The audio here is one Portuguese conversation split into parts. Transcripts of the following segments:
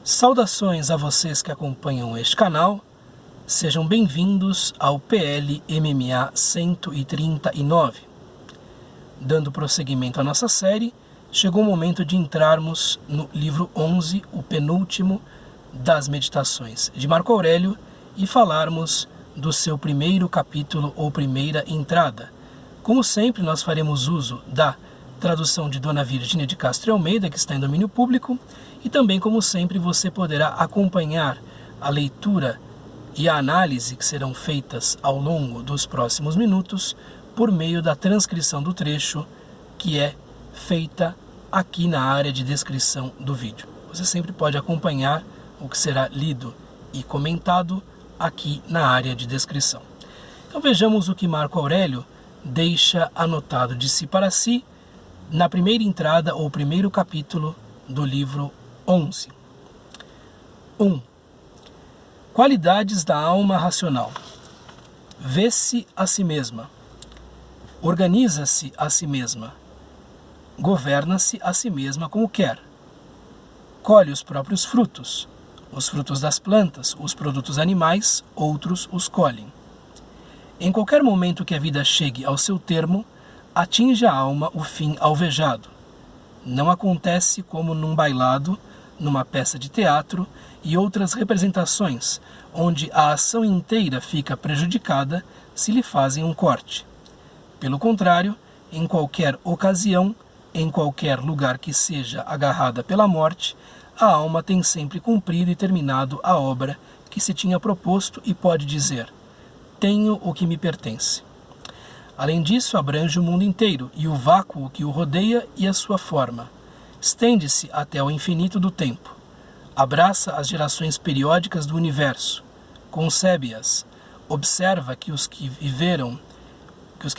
Saudações a vocês que acompanham este canal, sejam bem-vindos ao PL MMA 139. Dando prosseguimento à nossa série, chegou o momento de entrarmos no livro 11, o penúltimo das Meditações de Marco Aurélio, e falarmos do seu primeiro capítulo ou primeira entrada. Como sempre, nós faremos uso da tradução de Dona Virgínia de Castro e Almeida, que está em domínio público, e também, como sempre, você poderá acompanhar a leitura e a análise que serão feitas ao longo dos próximos minutos por meio da transcrição do trecho que é feita aqui na área de descrição do vídeo. Você sempre pode acompanhar o que será lido e comentado aqui na área de descrição. Então vejamos o que Marco Aurélio deixa anotado de si para si na primeira entrada ou primeiro capítulo do livro 11. 1. Qualidades da alma racional. Vê-se a si mesma. Organiza-se a si mesma. Governa-se a si mesma como quer. Colhe os próprios frutos. Os frutos das plantas, os produtos animais, outros os colhem. Em qualquer momento que a vida chegue ao seu termo, atinge a alma o fim alvejado. Não acontece como num bailado, numa peça de teatro e outras representações, onde a ação inteira fica prejudicada se lhe fazem um corte. Pelo contrário, em qualquer ocasião, em qualquer lugar que seja agarrada pela morte, a alma tem sempre cumprido e terminado a obra que se tinha proposto e pode dizer: tenho o que me pertence. Além disso, abrange o mundo inteiro e o vácuo que o rodeia e a sua forma. Estende-se até ao infinito do tempo. Abraça as gerações periódicas do universo. Concebe-as. Observa que os que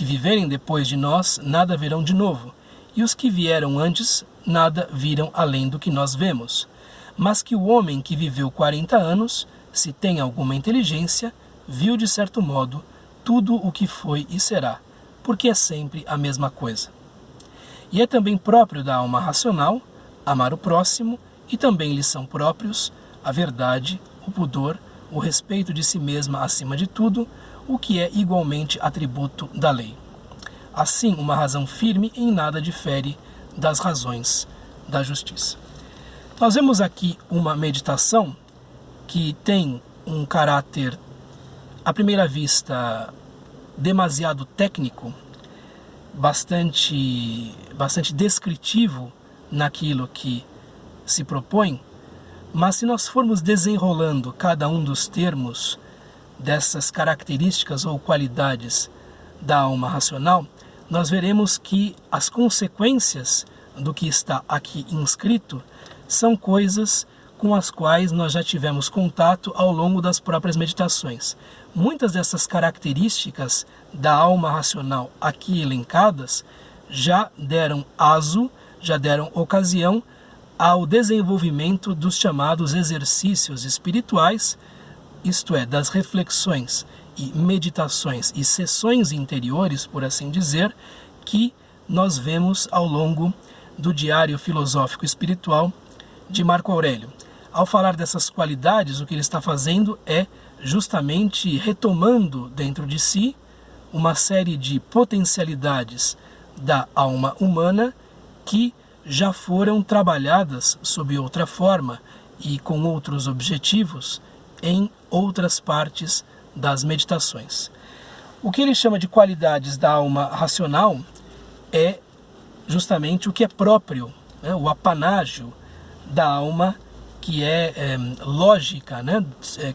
viverem depois de nós nada verão de novo, e os que vieram antes nada viram além do que nós vemos. Mas que o homem que viveu 40 anos, se tem alguma inteligência, viu de certo modo tudo o que foi e será, porque é sempre a mesma coisa. E é também próprio da alma racional amar o próximo, e também lhe são próprios a verdade, o pudor, o respeito de si mesma acima de tudo, o que é igualmente atributo da lei. Assim, uma razão firme em nada difere das razões da justiça. Nós vemos aqui uma meditação que tem um caráter, à primeira vista, demasiado técnico, bastante descritivo naquilo que se propõe, mas se nós formos desenrolando cada um dos termos dessas características ou qualidades da alma racional, nós veremos que as consequências do que está aqui inscrito são coisas com as quais nós já tivemos contato ao longo das próprias meditações. Muitas dessas características da alma racional aqui elencadas já deram aso, já deram ocasião ao desenvolvimento dos chamados exercícios espirituais, isto é, das reflexões e meditações e sessões interiores, por assim dizer, que nós vemos ao longo do Diário Filosófico Espiritual de Marco Aurélio. Ao falar dessas qualidades, o que ele está fazendo é justamente retomando dentro de si uma série de potencialidades da alma humana que já foram trabalhadas sob outra forma e com outros objetivos em outras partes das meditações. O que ele chama de qualidades da alma racional é justamente o que é próprio, né, o apanágio da alma que é lógica, né,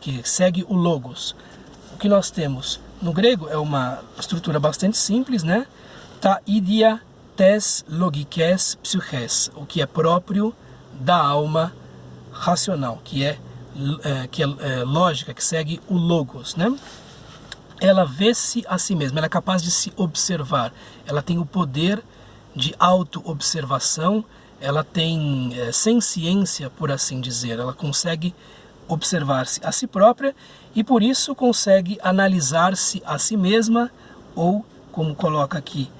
que segue o logos. O que nós temos no grego é uma estrutura bastante simples, né? Ta idia tes logikes psyches, o que é próprio da alma racional, que é lógica, que segue o logos, né? Ela vê-se a si mesma, ela é capaz de se observar, ela tem o poder de auto-observação, ela tem senciência, por assim dizer, ela consegue observar-se a si própria e por isso consegue analisar-se a si mesma ou, como coloca aqui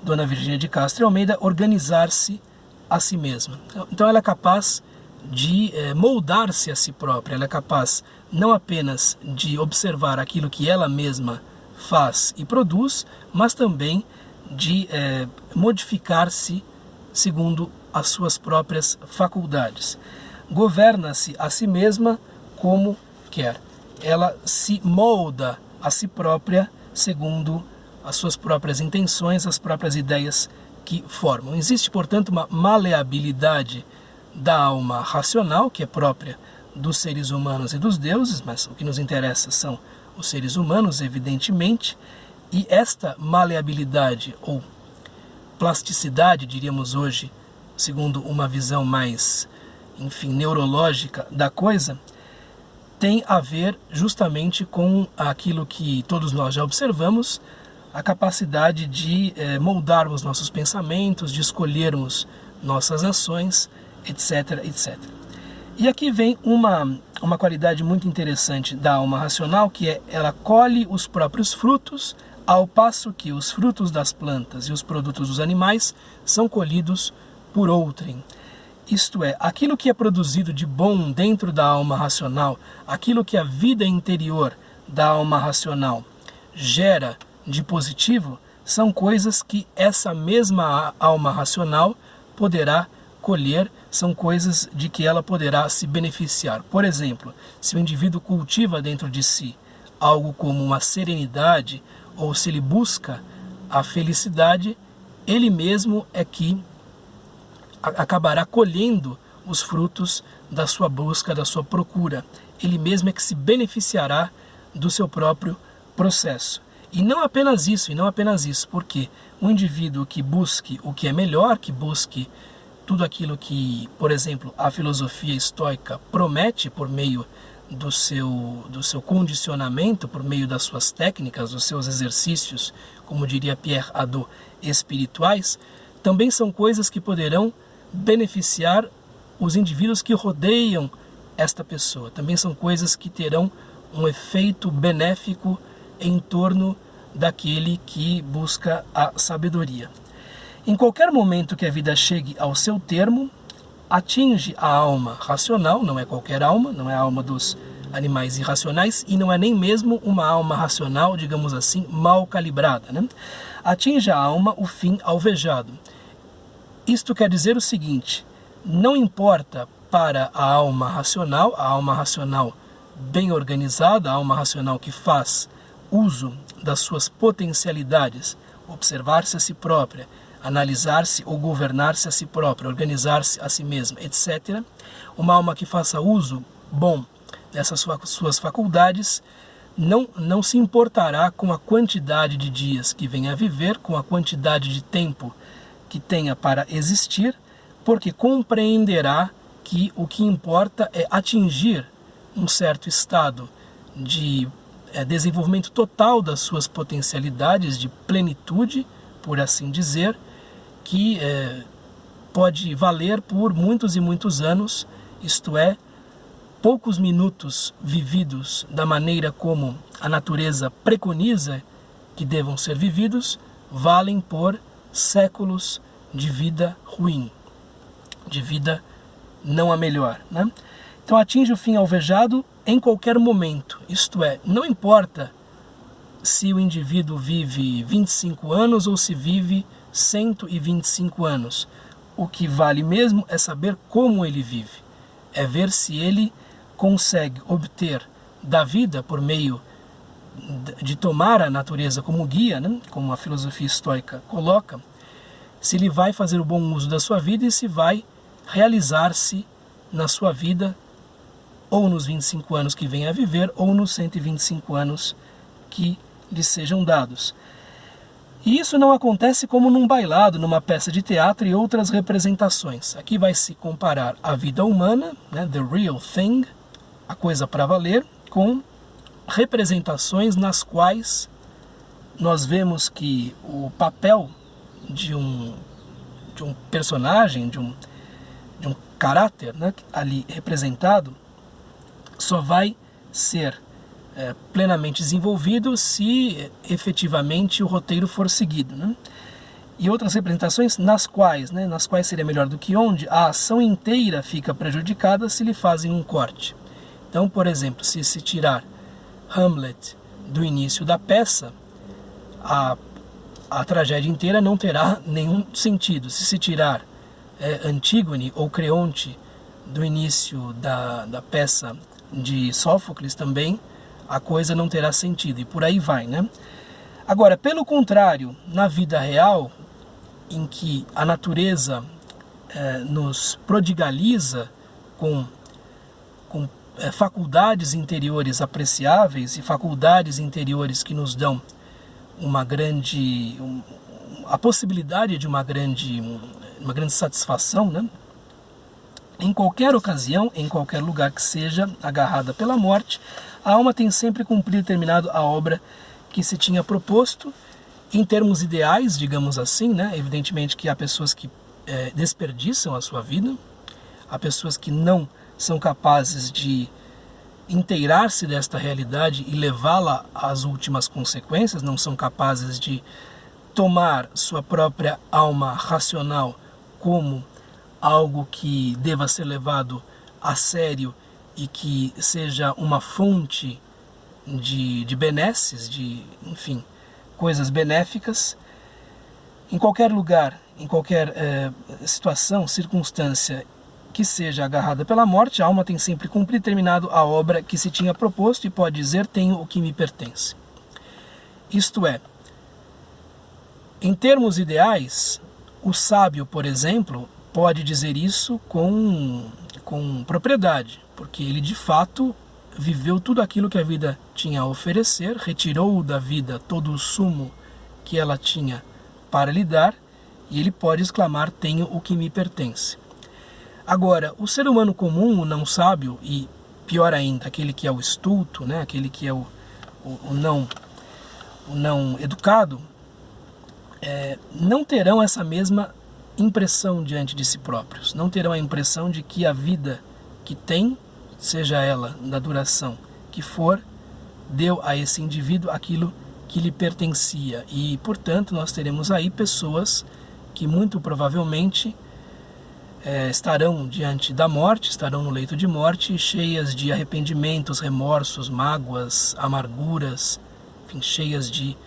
Dona Virgínia de Castro e Almeida, organizar-se a si mesma. Então ela é capaz de moldar-se a si própria, ela é capaz não apenas de observar aquilo que ela mesma faz e produz, mas também de modificar-se segundo as suas próprias faculdades. Governa-se a si mesma como quer. Ela se molda a si própria segundo as suas próprias intenções, as próprias ideias que formam. Existe, portanto, uma maleabilidade da alma racional, que é própria dos seres humanos e dos deuses, mas o que nos interessa são os seres humanos, evidentemente, e esta maleabilidade ou plasticidade, diríamos hoje, segundo uma visão mais, enfim, neurológica da coisa, tem a ver justamente com aquilo que todos nós já observamos, a capacidade de moldarmos nossos pensamentos, de escolhermos nossas ações, etc, etc. E aqui vem uma qualidade muito interessante da alma racional, que é ela colhe os próprios frutos, ao passo que os frutos das plantas e os produtos dos animais são colhidos por outrem. Isto é, aquilo que é produzido de bom dentro da alma racional, aquilo que a vida interior da alma racional gera de positivo, são coisas que essa mesma alma racional poderá colher, são coisas de que ela poderá se beneficiar. Por exemplo, se o indivíduo cultiva dentro de si algo como uma serenidade, ou se ele busca a felicidade, ele mesmo é que acabará colhendo os frutos da sua busca, da sua procura. Ele mesmo é que se beneficiará do seu próprio processo. E não apenas isso, porque um indivíduo que busque o que é melhor, que busque tudo aquilo que, por exemplo, a filosofia estoica promete por meio do seu condicionamento, por meio das suas técnicas, dos seus exercícios, como diria Pierre Hadot, espirituais, também são coisas que poderão beneficiar os indivíduos que rodeiam esta pessoa. Também são coisas que terão um efeito benéfico em torno daquele que busca a sabedoria. Em qualquer momento que a vida chegue ao seu termo, atinge a alma racional, não é qualquer alma, não é a alma dos animais irracionais e não é nem mesmo uma alma racional, digamos assim, mal calibrada, né? Atinge a alma o fim alvejado. Isto quer dizer o seguinte: não importa para a alma racional bem organizada, a alma racional que faz uso das suas potencialidades, observar-se a si própria, analisar-se ou governar-se a si própria, organizar-se a si mesma, etc. Uma alma que faça uso bom dessas suas faculdades não se importará com a quantidade de dias que venha a viver, com a quantidade de tempo que tenha para existir, porque compreenderá que o que importa é atingir um certo estado de desenvolvimento total das suas potencialidades, de plenitude, por assim dizer, que pode valer por muitos e muitos anos, isto é, poucos minutos vividos da maneira como a natureza preconiza que devam ser vividos, valem por séculos de vida ruim, de vida não a melhor, né? Então atinge o fim alvejado em qualquer momento, isto é, não importa se o indivíduo vive 25 anos ou se vive 125 anos. O que vale mesmo é saber como ele vive, é ver se ele consegue obter da vida, por meio de tomar a natureza como guia, né? Como a filosofia estoica coloca, se ele vai fazer o bom uso da sua vida e se vai realizar-se na sua vida, ou nos 25 anos que vem a viver, ou nos 125 anos que lhe sejam dados. E isso não acontece como num bailado, numa peça de teatro e outras representações. Aqui vai se comparar a vida humana, né, the real thing, a coisa para valer, com representações nas quais nós vemos que o papel de um personagem, de um caráter, né, ali representado, só vai ser plenamente desenvolvido se efetivamente o roteiro for seguido, né? e outras representações nas quais seria melhor do que onde, a ação inteira fica prejudicada se lhe fazem um corte. Então, por exemplo, se se tirar Hamlet do início da peça, a tragédia inteira não terá nenhum sentido. Se se tirar Antígone ou Creonte do início da peça de Sófocles também, a coisa não terá sentido, e por aí vai, né? Agora, pelo contrário, na vida real, em que a natureza nos prodigaliza com faculdades interiores apreciáveis e faculdades interiores que nos dão a possibilidade de uma grande satisfação, né? Em qualquer ocasião, em qualquer lugar que seja agarrada pela morte, a alma tem sempre cumprido terminado a obra que se tinha proposto, em termos ideais, digamos assim, né? Evidentemente que há pessoas que desperdiçam a sua vida, há pessoas que não são capazes de inteirar-se desta realidade e levá-la às últimas consequências, não são capazes de tomar sua própria alma racional como algo que deva ser levado a sério e que seja uma fonte de benesses, enfim, coisas benéficas. Em qualquer lugar, em qualquer situação, circunstância que seja agarrada pela morte, a alma tem sempre cumprido e terminado a obra que se tinha proposto e pode dizer: tenho o que me pertence. Isto é, em termos ideais, o sábio, por exemplo, pode dizer isso com propriedade, porque ele de fato viveu tudo aquilo que a vida tinha a oferecer, retirou da vida todo o sumo que ela tinha para lhe dar, e ele pode exclamar: tenho o que me pertence. Agora, o ser humano comum, o não sábio, e pior ainda, aquele que é o estulto, né, aquele que é o não educado, não terão essa mesma impressão diante de si próprios, não terão a impressão de que a vida que tem, seja ela da duração que for, deu a esse indivíduo aquilo que lhe pertencia. E, portanto, nós teremos aí pessoas que muito provavelmente estarão diante da morte, estarão no leito de morte, cheias de arrependimentos, remorsos, mágoas, amarguras, enfim, cheias de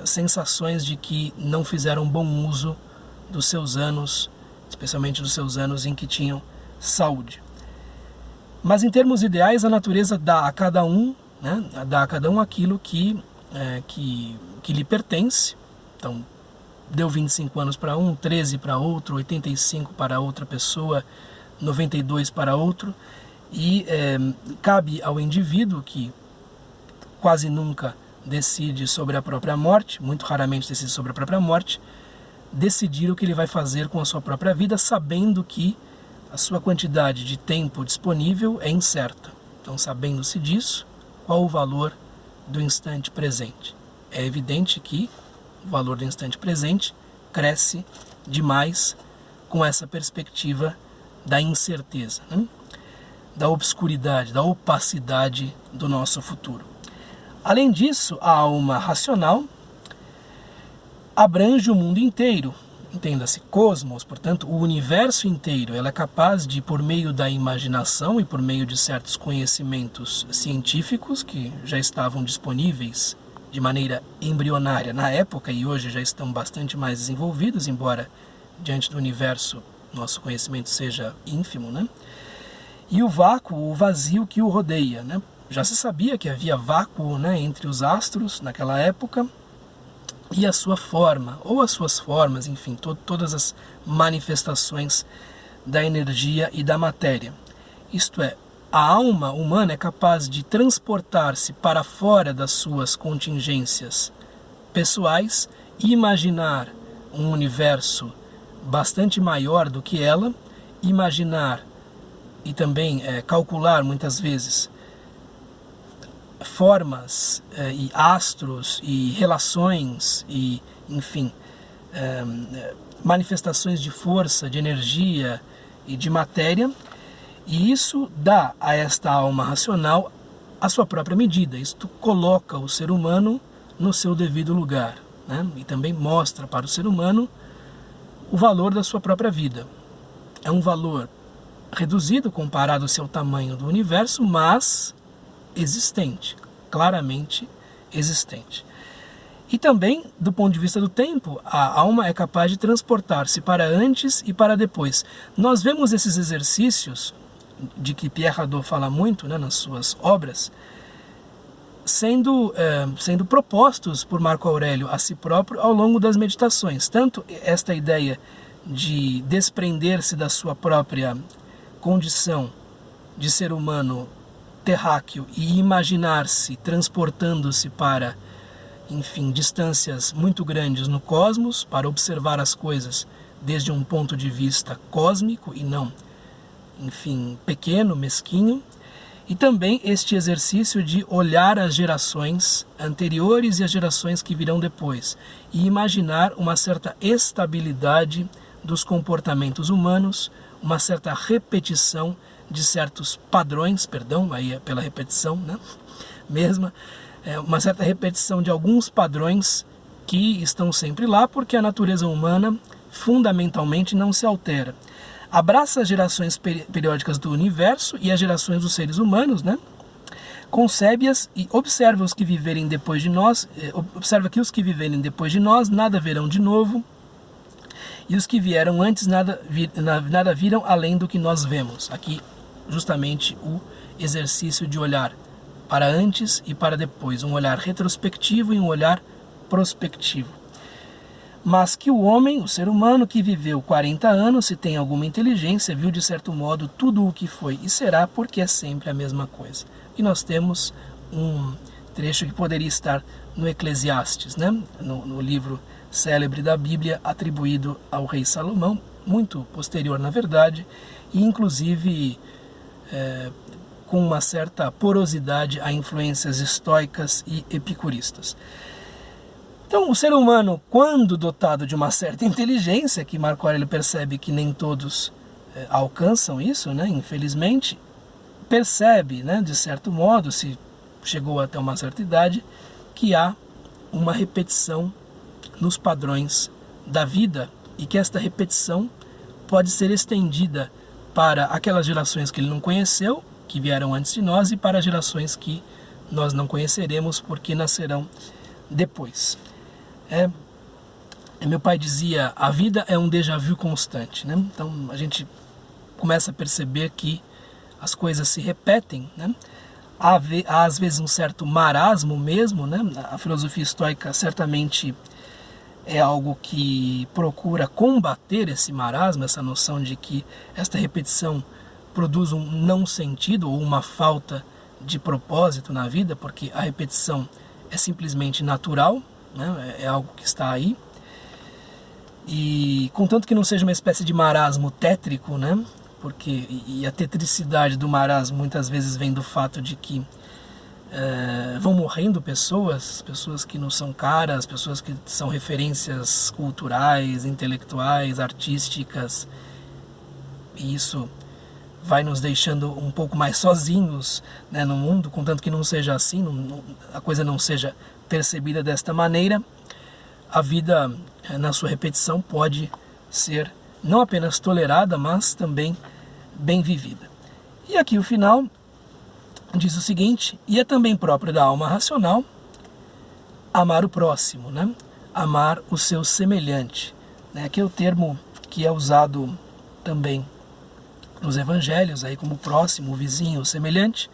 sensações de que não fizeram bom uso dos seus anos, especialmente dos seus anos em que tinham saúde. Mas em termos ideais, a natureza dá a cada um, né, aquilo que lhe pertence. Então, deu 25 anos para um, 13 para outro, 85 para outra pessoa, 92 para outro, e cabe ao indivíduo, que quase nunca decide sobre a própria morte, muito raramente decide sobre a própria morte, decidir o que ele vai fazer com a sua própria vida, sabendo que a sua quantidade de tempo disponível é incerta. Então, sabendo-se disso, qual o valor do instante presente? É evidente que o valor do instante presente cresce demais com essa perspectiva da incerteza, né? Da obscuridade, da opacidade do nosso futuro. Além disso, a alma racional abrange o mundo inteiro, entenda-se, cosmos, portanto, o universo inteiro. Ela é capaz de, por meio da imaginação e por meio de certos conhecimentos científicos que já estavam disponíveis de maneira embrionária na época e hoje já estão bastante mais desenvolvidos, embora diante do universo nosso conhecimento seja ínfimo, né? E o vácuo, o vazio que o rodeia, né? Já se sabia que havia vácuo, né, entre os astros naquela época e a sua forma, ou as suas formas, enfim, todas as manifestações da energia e da matéria. Isto é, a alma humana é capaz de transportar-se para fora das suas contingências pessoais e imaginar um universo bastante maior do que ela, imaginar e também calcular muitas vezes formas e astros e relações e, enfim, manifestações de força, de energia e de matéria, e isso dá a esta alma racional a sua própria medida. Isto coloca o ser humano no seu devido lugar. né? E também mostra para o ser humano o valor da sua própria vida. É um valor reduzido comparado ao seu tamanho do universo, mas existente, claramente existente. E também, do ponto de vista do tempo, a alma é capaz de transportar-se para antes e para depois. Nós vemos esses exercícios, de que Pierre Hadot fala muito, né, nas suas obras, sendo propostos por Marco Aurélio a si próprio ao longo das meditações. Tanto esta ideia de desprender-se da sua própria condição de ser humano terráqueo e imaginar-se transportando-se para, enfim, distâncias muito grandes no cosmos, para observar as coisas desde um ponto de vista cósmico e não, enfim, pequeno, mesquinho. E também este exercício de olhar as gerações anteriores e as gerações que virão depois e imaginar uma certa estabilidade dos comportamentos humanos, uma certa repetição de certos padrões, perdão, aí é pela repetição, né? Uma certa repetição de alguns padrões que estão sempre lá, porque a natureza humana fundamentalmente não se altera. Abraça as gerações periódicas do universo e as gerações dos seres humanos, né? Concebe-as e observa os que viverem depois de nós, observa que os que viverem depois de nós nada verão de novo, e os que vieram antes nada viram além do que nós vemos. Aqui, justamente, o exercício de olhar para antes e para depois, um olhar retrospectivo e um olhar prospectivo. Mas que o homem, o ser humano que viveu 40 anos, se tem alguma inteligência, viu de certo modo tudo o que foi e será, porque é sempre a mesma coisa. E nós temos um trecho que poderia estar no Eclesiastes, né? No livro célebre da Bíblia, atribuído ao rei Salomão, muito posterior na verdade, e inclusive com uma certa porosidade a influências estoicas e epicuristas. Então, o ser humano, quando dotado de uma certa inteligência, que Marco Aurélio percebe que nem todos alcançam isso, né, infelizmente, percebe, né, de certo modo, se chegou até uma certa idade, que há uma repetição nos padrões da vida e que esta repetição pode ser estendida para aquelas gerações que ele não conheceu, que vieram antes de nós, e para gerações que nós não conheceremos porque nascerão depois. Meu pai dizia, a vida é um déjà vu constante, né? Então a gente começa a perceber que as coisas se repetem, né? Há às vezes um certo marasmo mesmo, né? A filosofia estoica certamente é algo que procura combater esse marasmo, essa noção de que esta repetição produz um não sentido ou uma falta de propósito na vida, porque a repetição é simplesmente natural, né? É algo que está aí. E contanto que não seja uma espécie de marasmo tétrico, né? Porque a tetricidade do marasmo muitas vezes vem do fato de que vão morrendo pessoas que não são caras, pessoas que são referências culturais, intelectuais, artísticas, e isso vai nos deixando um pouco mais sozinhos, né, no mundo, contanto que não seja assim, a coisa não seja percebida desta maneira. A vida, na sua repetição, pode ser não apenas tolerada, mas também bem vivida. E aqui o final diz o seguinte: e é também próprio da alma racional amar o próximo, né? Amar o seu semelhante. Aqui é o termo que é usado também nos evangelhos, aí como próximo, o vizinho, o semelhante.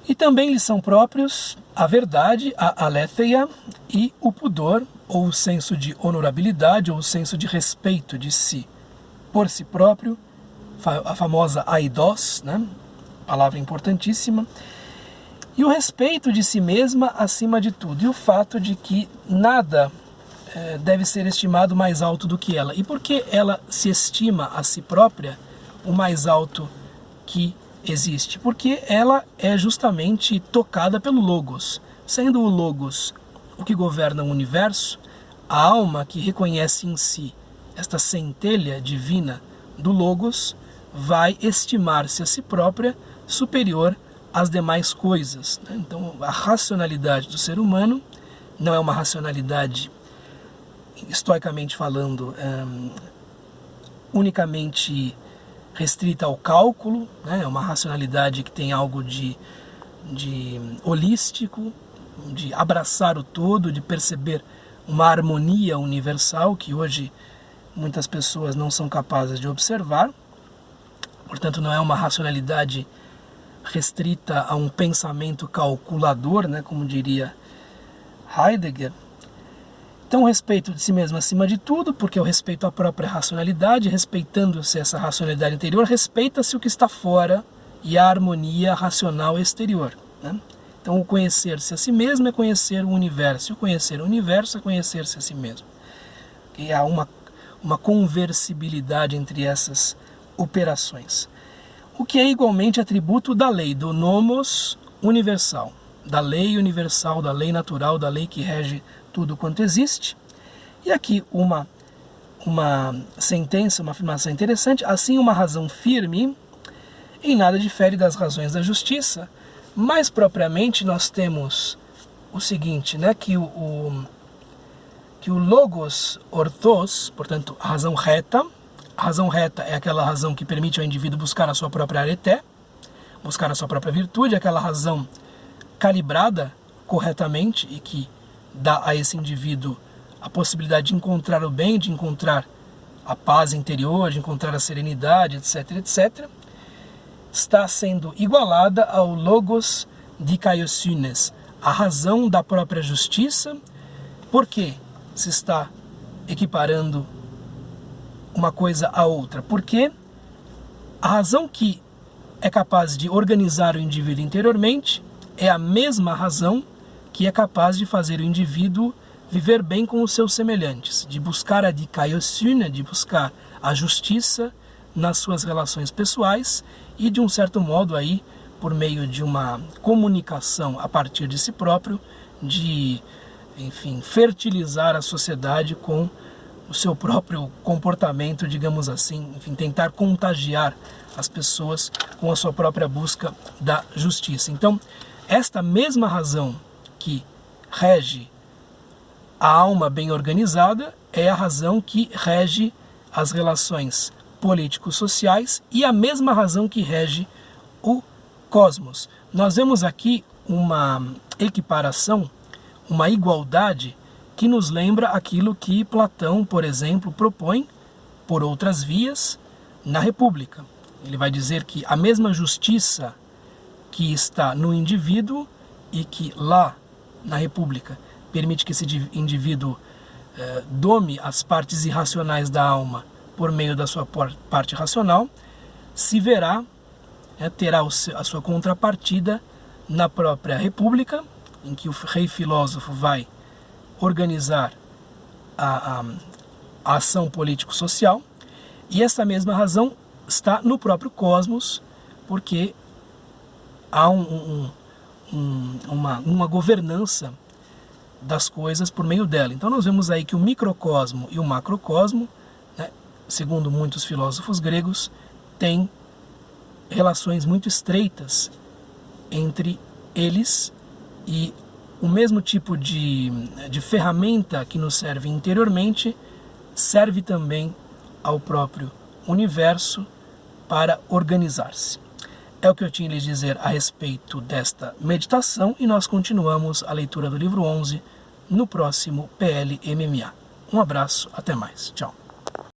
E também lhes são próprios a verdade, a aletheia e o pudor, ou o senso de honorabilidade, ou o senso de respeito de si, por si próprio, a famosa aidos, né? Palavra importantíssima, e o respeito de si mesma acima de tudo, e o fato de que nada deve ser estimado mais alto do que ela. E por que ela se estima a si própria o mais alto que existe? Porque ela é justamente tocada pelo Logos. Sendo o Logos o que governa o universo, a alma que reconhece em si esta centelha divina do Logos vai estimar-se a si própria superior às demais coisas, né? Então a racionalidade do ser humano não é uma racionalidade, estoicamente falando, unicamente restrita ao cálculo, né? É uma racionalidade que tem algo de holístico, de abraçar o todo, de perceber uma harmonia universal que hoje muitas pessoas não são capazes de observar. Portanto, não é uma racionalidade restrita a um pensamento calculador, né, como diria Heidegger. Então, o respeito de si mesmo acima de tudo, porque eu respeito a própria racionalidade, respeitando-se essa racionalidade interior, respeita-se o que está fora e a harmonia racional exterior, né? Então, o conhecer-se a si mesmo é conhecer o universo, e o conhecer o universo é conhecer-se a si mesmo. E há uma conversibilidade entre essas operações. O que é igualmente atributo da lei, do nomos universal, da lei universal, da lei natural, da lei que rege tudo quanto existe. E aqui uma sentença, uma afirmação interessante: assim, uma razão firme em nada difere das razões da justiça. Mais propriamente, nós temos o seguinte, né, que o logos orthos, portanto, a razão reta é aquela razão que permite ao indivíduo buscar a sua própria areté, buscar a sua própria virtude, aquela razão calibrada corretamente e que dá a esse indivíduo a possibilidade de encontrar o bem, de encontrar a paz interior, de encontrar a serenidade, etc, etc, está sendo igualada ao logos dikaiosynes, a razão da própria justiça. Por que se está equiparando uma coisa a outra? Porque a razão que é capaz de organizar o indivíduo interiormente é a mesma razão que é capaz de fazer o indivíduo viver bem com os seus semelhantes, de buscar a dikaiosyne, de buscar a justiça nas suas relações pessoais e, de um certo modo, aí, por meio de uma comunicação a partir de si próprio, de, enfim, fertilizar a sociedade com o seu próprio comportamento, digamos assim, enfim, tentar contagiar as pessoas com a sua própria busca da justiça. Então, esta mesma razão que rege a alma bem organizada é a razão que rege as relações político-sociais e a mesma razão que rege o cosmos. Nós vemos aqui uma equiparação, uma igualdade que nos lembra aquilo que Platão, por exemplo, propõe por outras vias na República. Ele vai dizer que a mesma justiça que está no indivíduo e que lá na República permite que esse indivíduo dome as partes irracionais da alma por meio da sua parte racional, se verá, terá a sua contrapartida na própria República, em que o rei filósofo vai organizar a ação político-social, e essa mesma razão está no próprio cosmos, porque há uma governança das coisas por meio dela. Então nós vemos aí que o microcosmo e o macrocosmo, né, segundo muitos filósofos gregos, têm relações muito estreitas entre eles, e o mesmo tipo de ferramenta que nos serve interiormente serve também ao próprio universo para organizar-se. É o que eu tinha a lhes dizer a respeito desta meditação, e nós continuamos a leitura do livro 11 no próximo PL MMA. Um abraço, até mais. Tchau.